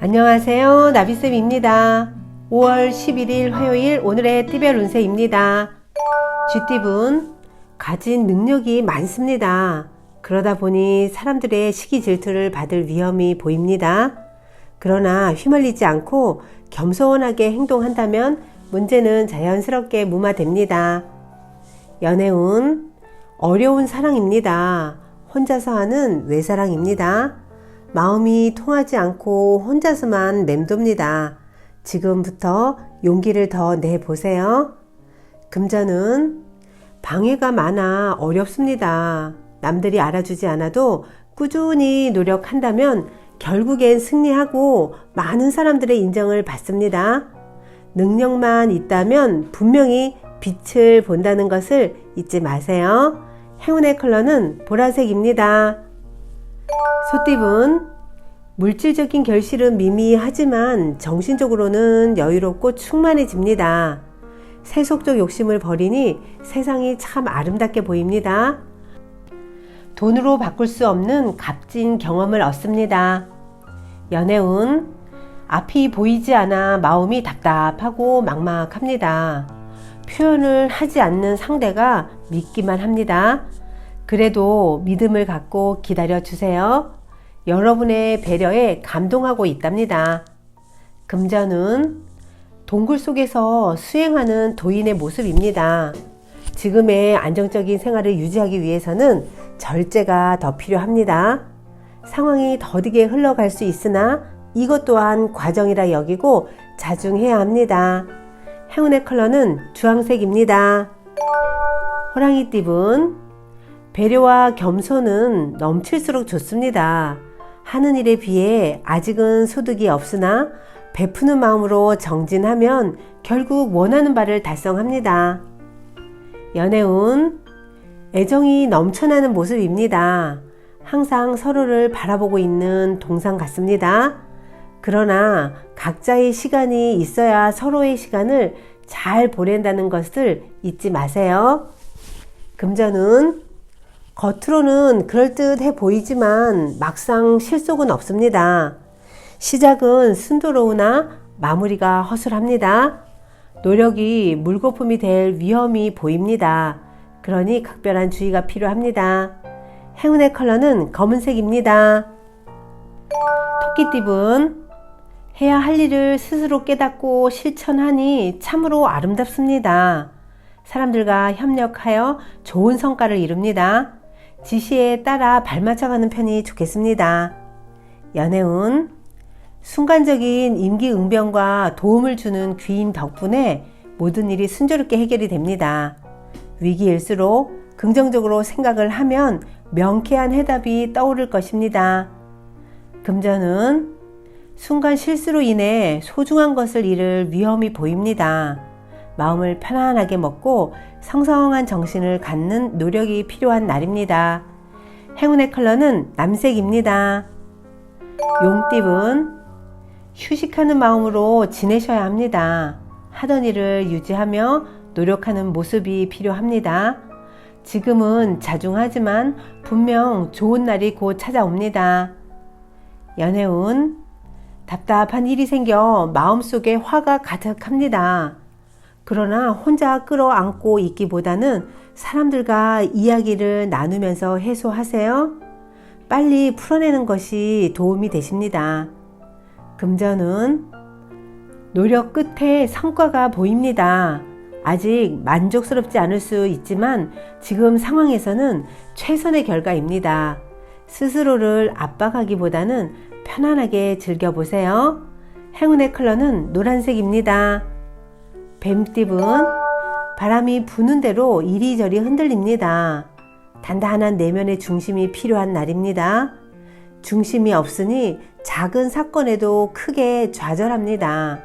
안녕하세요. 나비쌤입니다. 5월 11일 화요일 오늘의 띠별 운세입니다. 쥐띠분 가진 능력이 많습니다. 그러다 보니 사람들의 시기 질투를 받을 위험이 보입니다. 그러나 휘말리지 않고 겸손하게 행동한다면 문제는 자연스럽게 무마됩니다. 연애운 어려운 사랑입니다. 혼자서 하는 외사랑입니다. 마음이 통하지 않고 혼자서만 맴돕니다. 지금부터 용기를 더 내보세요. 금전은 방해가 많아 어렵습니다. 남들이 알아주지 않아도 꾸준히 노력한다면 결국엔 승리하고 많은 사람들의 인정을 받습니다. 능력만 있다면 분명히 빛을 본다는 것을 잊지 마세요. 행운의 컬러는 보라색입니다. 소띠분 물질적인 결실은 미미하지만 정신적으로는 여유롭고 충만해집니다. 세속적 욕심을 버리니 세상이 참 아름답게 보입니다. 돈으로 바꿀 수 없는 값진 경험을 얻습니다. 연애운 앞이 보이지 않아 마음이 답답하고 막막합니다. 표현을 하지 않는 상대가 믿기만 합니다. 그래도 믿음을 갖고 기다려 주세요. 여러분의 배려에 감동하고 있답니다. 금전은 동굴 속에서 수행하는 도인의 모습입니다. 지금의 안정적인 생활을 유지하기 위해서는 절제가 더 필요합니다. 상황이 더디게 흘러갈 수 있으나 이것 또한 과정이라 여기고 자중해야 합니다. 행운의 컬러는 주황색입니다. 호랑이띠분 배려와 겸손은 넘칠수록 좋습니다. 하는 일에 비해 아직은 소득이 없으나 베푸는 마음으로 정진하면 결국 원하는 바를 달성합니다. 연애운 애정이 넘쳐나는 모습입니다. 항상 서로를 바라보고 있는 동상 같습니다. 그러나 각자의 시간이 있어야 서로의 시간을 잘 보낸다는 것을 잊지 마세요. 금전은 겉으로는 그럴듯해 보이지만 막상 실속은 없습니다. 시작은 순조로우나 마무리가 허술합니다. 노력이 물거품이 될 위험이 보입니다. 그러니 각별한 주의가 필요합니다. 행운의 컬러는 검은색입니다. 토끼띠분 해야 할 일을 스스로 깨닫고 실천하니 참으로 아름답습니다. 사람들과 협력하여 좋은 성과를 이룹니다. 지시에 따라 발맞춰가는 편이 좋겠습니다. 연애운 순간적인 임기응변과 도움을 주는 귀인 덕분에 모든 일이 순조롭게 해결이 됩니다. 위기일수록 긍정적으로 생각을 하면 명쾌한 해답이 떠오를 것입니다. 금전은 순간 실수로 인해 소중한 것을 잃을 위험이 보입니다. 마음을 편안하게 먹고 성성한 정신을 갖는 노력이 필요한 날입니다. 행운의 컬러는 남색입니다. 용띠분 휴식하는 마음으로 지내셔야 합니다. 하던 일을 유지하며 노력하는 모습이 필요합니다. 지금은 자중하지만 분명 좋은 날이 곧 찾아옵니다. 연애운 답답한 일이 생겨 마음속에 화가 가득합니다. 그러나 혼자 끌어안고 있기보다는 사람들과 이야기를 나누면서 해소하세요. 빨리 풀어내는 것이 도움이 되십니다. 금전은 노력 끝에 성과가 보입니다. 아직 만족스럽지 않을 수 있지만 지금 상황에서는 최선의 결과입니다. 스스로를 압박하기보다는 편안하게 즐겨보세요. 행운의 컬러는 노란색입니다. 뱀띠분 바람이 부는 대로 이리저리 흔들립니다. 단단한 내면의 중심이 필요한 날입니다. 중심이 없으니 작은 사건에도 크게 좌절합니다.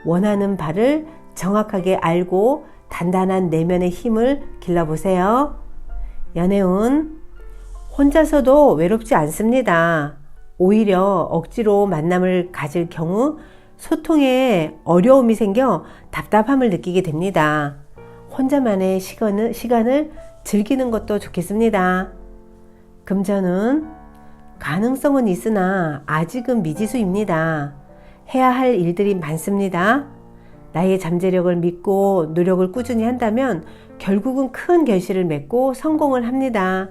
원하는 바를 정확하게 알고 단단한 내면의 힘을 길러보세요. 연애운 혼자서도 외롭지 않습니다. 오히려 억지로 만남을 가질 경우 소통에 어려움이 생겨 답답함을 느끼게 됩니다. 혼자만의 시간을 즐기는 것도 좋겠습니다. 금전은 가능성은 있으나 아직은 미지수입니다. 해야 할 일들이 많습니다. 나의 잠재력을 믿고 노력을 꾸준히 한다면 결국은 큰 결실을 맺고 성공을 합니다.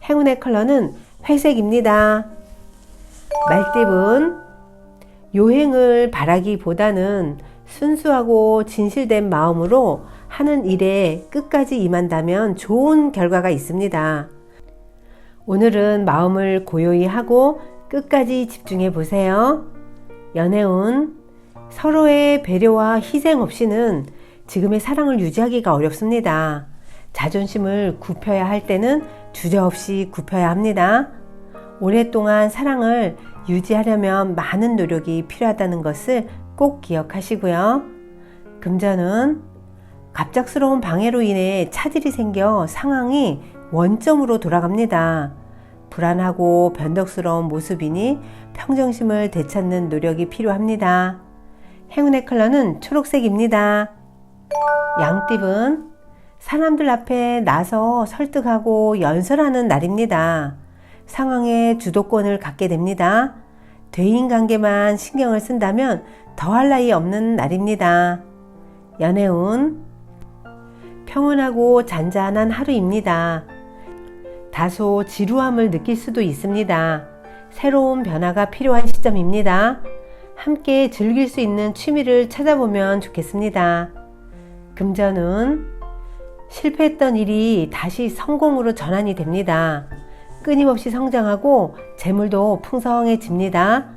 행운의 컬러는 회색입니다. 말띠분, 요행을 바라기보다는 순수하고 진실된 마음으로 하는 일에 끝까지 임한다면 좋은 결과가 있습니다. 오늘은 마음을 고요히 하고 끝까지 집중해 보세요. 연애운, 서로의 배려와 희생 없이는 지금의 사랑을 유지하기가 어렵습니다. 자존심을 굽혀야 할 때는 주저없이 굽혀야 합니다. 오랫동안 사랑을 유지하려면 많은 노력이 필요하다는 것을 꼭 기억하시고요. 금전은 갑작스러운 방해로 인해 차질이 생겨 상황이 원점으로 돌아갑니다. 불안하고 변덕스러운 모습이니 평정심을 되찾는 노력이 필요합니다. 행운의 컬러는 초록색입니다. 양띠분, 사람들 앞에 나서 설득하고 연설하는 날입니다. 상황에 주도권을 갖게 됩니다. 대인관계만 신경을 쓴다면 더할 나위 없는 날입니다. 연애운, 평온하고 잔잔한 하루입니다. 다소 지루함을 느낄 수도 있습니다. 새로운 변화가 필요한 시점입니다. 함께 즐길 수 있는 취미를 찾아보면 좋겠습니다. 금전은 실패했던 일이 다시 성공으로 전환이 됩니다. 끊임없이 성장하고 재물도 풍성해집니다.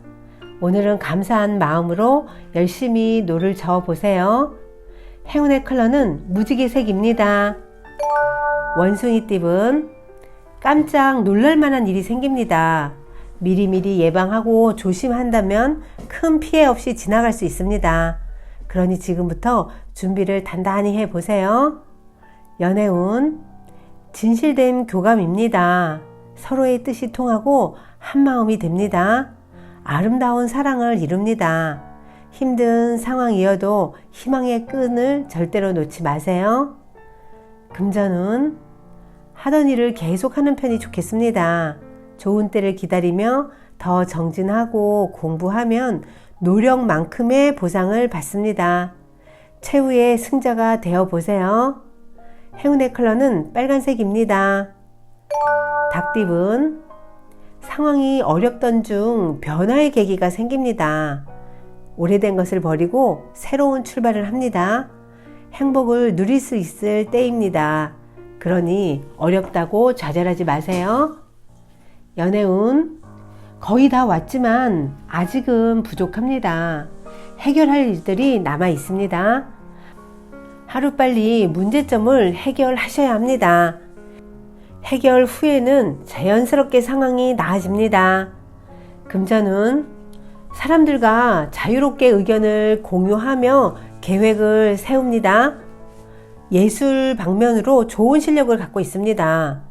오늘은 감사한 마음으로 열심히 노를 저어 보세요. 행운의 컬러는 무지개색입니다. 원숭이띠분, 깜짝 놀랄만한 일이 생깁니다. 미리미리 예방하고 조심한다면 큰 피해 없이 지나갈 수 있습니다. 그러니 지금부터 준비를 단단히 해보세요. 연애운, 진실된 교감입니다. 서로의 뜻이 통하고 한마음이 됩니다. 아름다운 사랑을 이룹니다. 힘든 상황이어도 희망의 끈을 절대로 놓지 마세요. 금전은 하던 일을 계속하는 편이 좋겠습니다. 좋은 때를 기다리며 더 정진하고 공부하면 노력만큼의 보상을 받습니다. 최후의 승자가 되어 보세요. 행운의 컬러는 빨간색입니다. 닭띠분, 상황이 어렵던 중 변화의 계기가 생깁니다. 오래된 것을 버리고 새로운 출발을 합니다. 행복을 누릴 수 있을 때입니다. 그러니 어렵다고 좌절하지 마세요. 연애운, 거의 다 왔지만 아직은 부족합니다. 해결할 일들이 남아 있습니다. 하루빨리 문제점을 해결하셔야 합니다. 해결 후에는 자연스럽게 상황이 나아집니다. 금전은 사람들과 자유롭게 의견을 공유하며 계획을 세웁니다. 예술 방면으로 좋은 실력을 갖고 있습니다.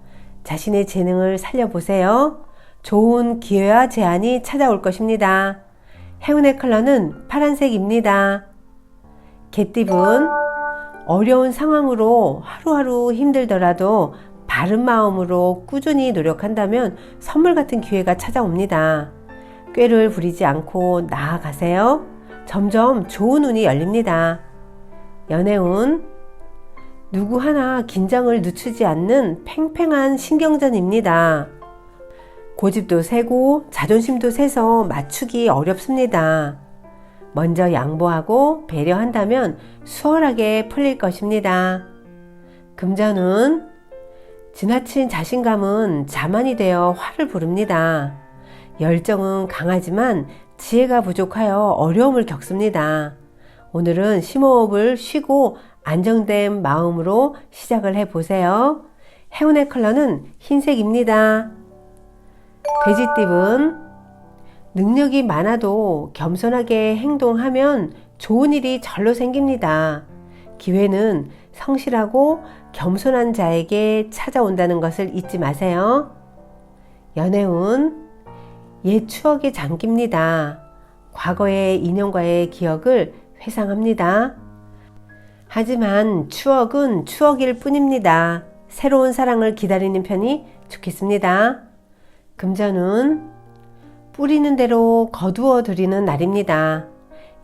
자신의 재능을 살려보세요. 좋은 기회와 제안이 찾아올 것입니다. 행운의 컬러는 파란색입니다. 개띠분, 어려운 상황으로 하루하루 힘들더라도 바른 마음으로 꾸준히 노력한다면 선물 같은 기회가 찾아옵니다. 꾀를 부리지 않고 나아가세요. 점점 좋은 운이 열립니다. 연애운, 누구 하나 긴장을 늦추지 않는 팽팽한 신경전입니다. 고집도 세고 자존심도 세서 맞추기 어렵습니다. 먼저 양보하고 배려한다면 수월하게 풀릴 것입니다. 금전은 지나친 자신감은 자만이 되어 화를 부릅니다. 열정은 강하지만 지혜가 부족하여 어려움을 겪습니다. 오늘은 심호흡을 쉬고 안정된 마음으로 시작을 해보세요. 행운의 컬러는 흰색입니다. 돼지띠분, 능력이 많아도 겸손하게 행동하면 좋은 일이 절로 생깁니다. 기회는 성실하고 겸손한 자에게 찾아온다는 것을 잊지 마세요. 연애운, 옛 추억에 잠깁니다. 과거의 인연과의 기억을 회상합니다. 하지만 추억은 추억일 뿐입니다. 새로운 사랑을 기다리는 편이 좋겠습니다. 금전운 뿌리는 대로 거두어 드리는 날입니다.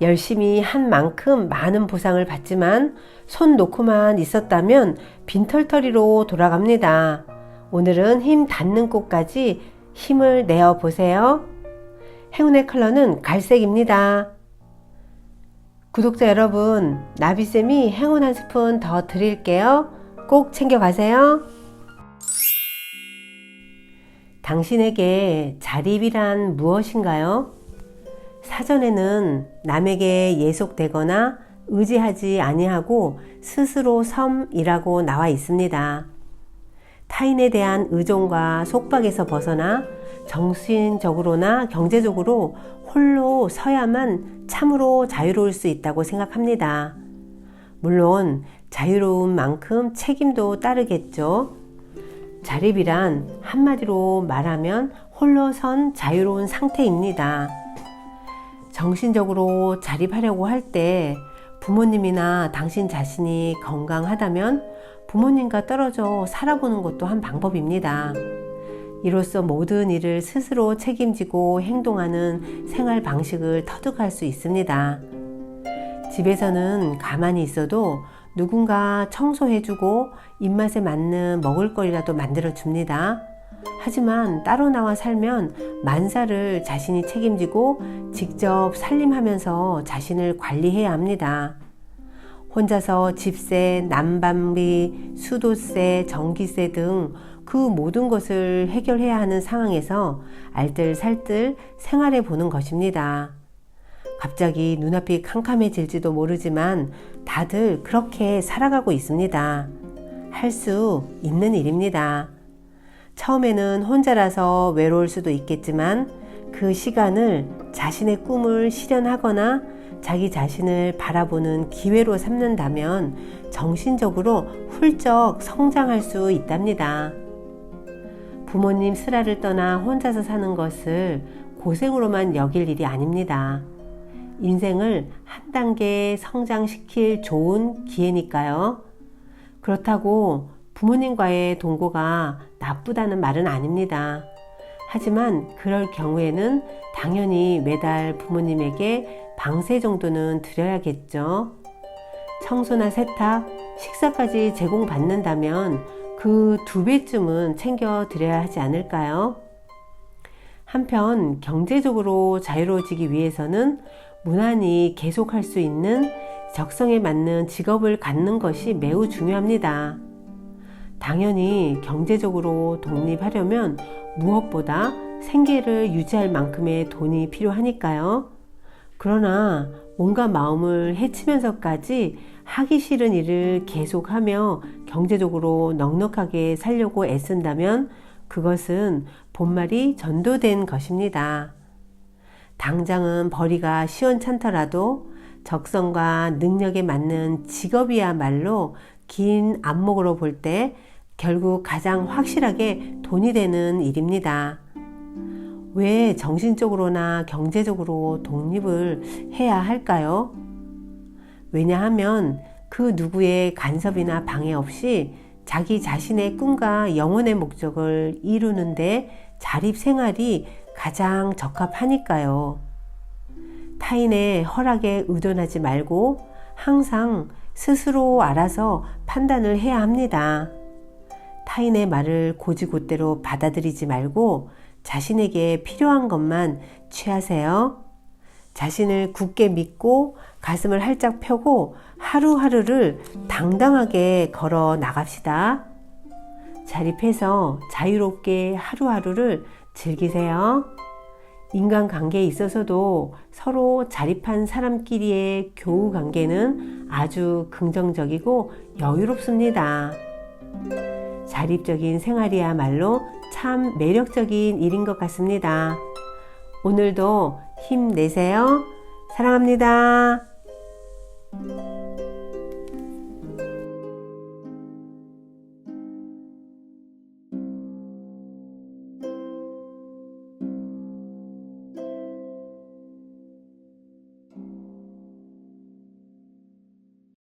열심히 한 만큼 많은 보상을 받지만 손 놓고만 있었다면 빈털터리로 돌아갑니다. 오늘은 힘 닿는 곳까지 힘을 내어 보세요. 행운의 컬러는 갈색입니다. 구독자 여러분, 나비쌤이 행운 한 스푼 더 드릴게요. 꼭 챙겨가세요. 당신에게 자립이란 무엇인가요? 사전에는 남에게 예속되거나 의지하지 아니하고 스스로 섬이라고 나와 있습니다. 타인에 대한 의존과 속박에서 벗어나 정신적으로나 경제적으로 홀로 서야만 참으로 자유로울 수 있다고 생각합니다. 물론 자유로운 만큼 책임도 따르겠죠. 자립이란 한마디로 말하면 홀로 선 자유로운 상태입니다. 정신적으로 자립하려고 할 때 부모님이나 당신 자신이 건강하다면 부모님과 떨어져 살아보는 것도 한 방법입니다. 이로써 모든 일을 스스로 책임지고 행동하는 생활 방식을 터득할 수 있습니다. 집에서는 가만히 있어도 누군가 청소해주고 입맛에 맞는 먹을거리라도 만들어줍니다. 하지만 따로 나와 살면 만사를 자신이 책임지고 직접 살림하면서 자신을 관리해야 합니다. 혼자서 집세, 난방비, 수도세, 전기세 등 그 모든 것을 해결해야 하는 상황에서 알뜰살뜰 생활해 보는 것입니다. 갑자기 눈앞이 캄캄해질지도 모르지만 다들 그렇게 살아가고 있습니다. 할 수 있는 일입니다. 처음에는 혼자라서 외로울 수도 있겠지만 그 시간을 자신의 꿈을 실현하거나 자기 자신을 바라보는 기회로 삼는다면 정신적으로 훌쩍 성장할 수 있답니다. 부모님 슬하를 떠나 혼자서 사는 것을 고생으로만 여길 일이 아닙니다. 인생을 한 단계 성장시킬 좋은 기회니까요. 그렇다고 부모님과의 동거가 나쁘다는 말은 아닙니다. 하지만 그럴 경우에는 당연히 매달 부모님에게 방세 정도는 드려야겠죠. 청소나 세탁, 식사까지 제공받는다면 그 2배쯤은 챙겨 드려야 하지 않을까요? 한편 경제적으로 자유로워지기 위해서는 무난히 계속할 수 있는 적성에 맞는 직업을 갖는 것이 매우 중요합니다. 당연히 경제적으로 독립하려면 무엇보다 생계를 유지할 만큼의 돈이 필요하니까요. 그러나 몸과 마음을 해치면서까지 하기 싫은 일을 계속하며 경제적으로 넉넉하게 살려고 애쓴다면 그것은 본말이 전도된 것입니다. 당장은 벌이가 시원찮더라도 적성과 능력에 맞는 직업이야말로 긴 안목으로 볼 때 결국 가장 확실하게 돈이 되는 일입니다. 왜 정신적으로나 경제적으로 독립을 해야 할까요? 왜냐하면 그 누구의 간섭이나 방해 없이 자기 자신의 꿈과 영혼의 목적을 이루는데 자립생활이 가장 적합하니까요. 타인의 허락에 의존하지 말고 항상 스스로 알아서 판단을 해야 합니다. 타인의 말을 곧이곧대로 받아들이지 말고 자신에게 필요한 것만 취하세요. 자신을 굳게 믿고 가슴을 활짝 펴고 하루하루를 당당하게 걸어 나갑시다. 자립해서 자유롭게 하루하루를 즐기세요. 인간관계에 있어서도 서로 자립한 사람끼리의 교우 관계는 아주 긍정적이고 여유롭습니다. 자립적인 생활이야말로 참 매력적인 일인 것 같습니다. 오늘도 힘내세요. 사랑합니다.